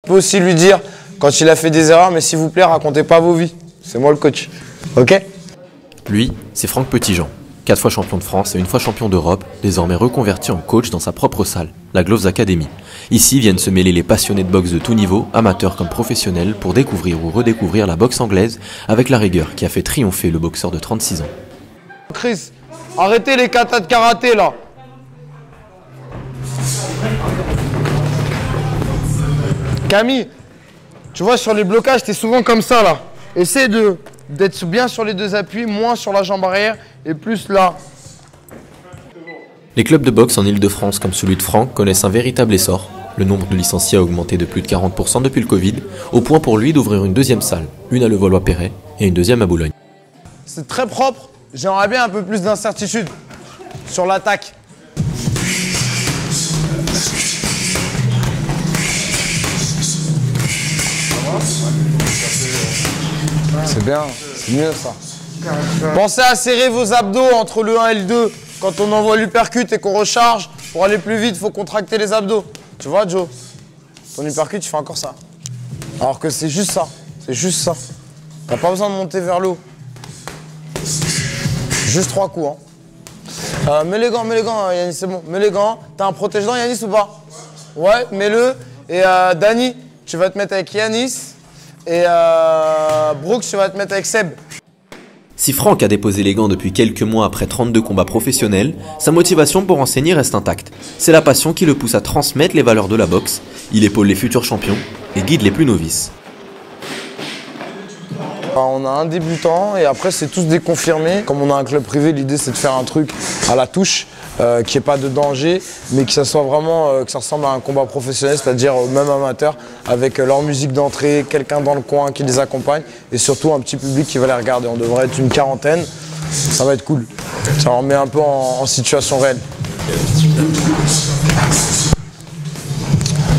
peux aussi lui dire quand il a fait des erreurs, mais s'il vous plaît, racontez pas vos vies. C'est moi le coach. Ok? Lui, c'est Franck Petitjean, 4 fois champion de France et 1 fois champion d'Europe, désormais reconverti en coach dans sa propre salle, la Gloves Academy. Ici viennent se mêler les passionnés de boxe de tout niveau, amateurs comme professionnels, pour découvrir ou redécouvrir la boxe anglaise avec la rigueur qui a fait triompher le boxeur de 36 ans. Chris, arrêtez les katas de karaté là. Camille, tu vois sur les blocages, t'es souvent comme ça là. Essaie d'être bien sur les 2 appuis, moins sur la jambe arrière et plus là. Les clubs de boxe en Ile-de-France comme celui de Franck connaissent un véritable essor. Le nombre de licenciés a augmenté de plus de 40% depuis le Covid, au point pour lui d'ouvrir une 2e salle, une à Levallois-Perret et une 2e à Boulogne. C'est très propre, j'aimerais bien un peu plus d'incertitude sur l'attaque. C'est bien, c'est mieux ça. Pensez à serrer vos abdos entre le 1 et le 2. Quand on envoie l'uppercut et qu'on recharge, pour aller plus vite, il faut contracter les abdos. Tu vois, Joe? Ton uppercut, tu fais encore ça. Alors que c'est juste ça. C'est juste ça. T'as pas besoin de monter vers le haut. Juste 3 coups. Hein. Mets les gants, Yanis, c'est bon. Mets les gants. T'as un protège-dents, Yanis, ou pas? Ouais, mets-le. Et Dani, tu vas te mettre avec Yanis. Et Brooks, tu vas te mettre avec Seb. Si Franck a déposé les gants depuis quelques mois après 32 combats professionnels, sa motivation pour enseigner reste intacte. C'est la passion qui le pousse à transmettre les valeurs de la boxe. Il épaule les futurs champions et guide les plus novices. On a un débutant et après c'est tous des confirmés. Comme on a un club privé, l'idée c'est de faire un truc à la touche, qui n'ait pas de danger, mais que ça soit vraiment, que ça ressemble à un combat professionnel, c'est-à-dire même amateur, avec leur musique d'entrée, quelqu'un dans le coin qui les accompagne et surtout un petit public qui va les regarder. On devrait être une 40aine, ça va être cool. Ça leur met un peu en situation réelle.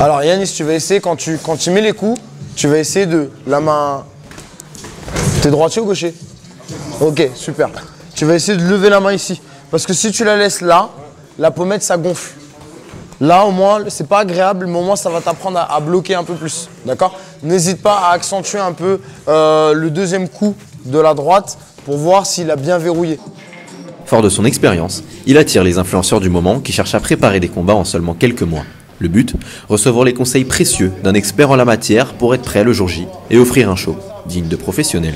Alors Yanis, tu vas essayer, quand tu mets les coups, tu vas essayer de la main... T'es droitier ou gaucher? Ok, super. Tu vas essayer de lever la main ici. Parce que si tu la laisses là, la pommette, ça gonfle. Là, au moins, c'est pas agréable, mais au moins, ça va t'apprendre à bloquer un peu plus. D'accord? N'hésite pas à accentuer un peu le 2e coup de la droite pour voir s'il a bien verrouillé. Fort de son expérience, il attire les influenceurs du moment qui cherchent à préparer des combats en seulement quelques mois. Le but, recevoir les conseils précieux d'un expert en la matière pour être prêt le jour J et offrir un show digne de professionnel.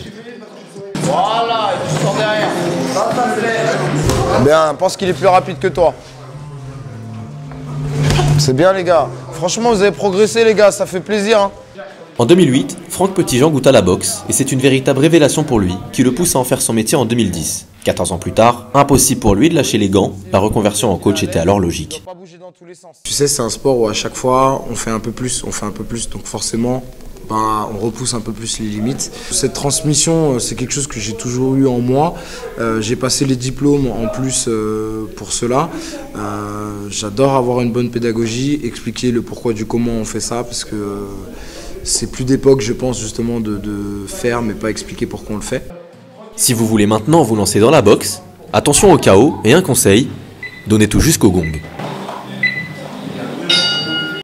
Voilà, et tu sors derrière. Ça me plaît. Bien, pense qu'il est plus rapide que toi. C'est bien les gars. Franchement, vous avez progressé les gars, ça fait plaisir. Hein. En 2008, Franck Petitjean goûte à la boxe et c'est une véritable révélation pour lui qui le pousse à en faire son métier en 2010. 14 ans plus tard, impossible pour lui de lâcher les gants, la reconversion en coach était alors logique. Tu sais, c'est un sport où à chaque fois on fait un peu plus, donc forcément on repousse un peu plus les limites. Cette transmission, c'est quelque chose que j'ai toujours eu en moi. J'ai passé les diplômes en plus pour cela. J'adore avoir une bonne pédagogie, expliquer le pourquoi du comment on fait ça, parce que c'est plus d'époque, je pense, justement, de faire, mais pas expliquer pourquoi on le fait. Si vous voulez maintenant vous lancer dans la boxe, attention au chaos et un conseil, donnez tout jusqu'au gong.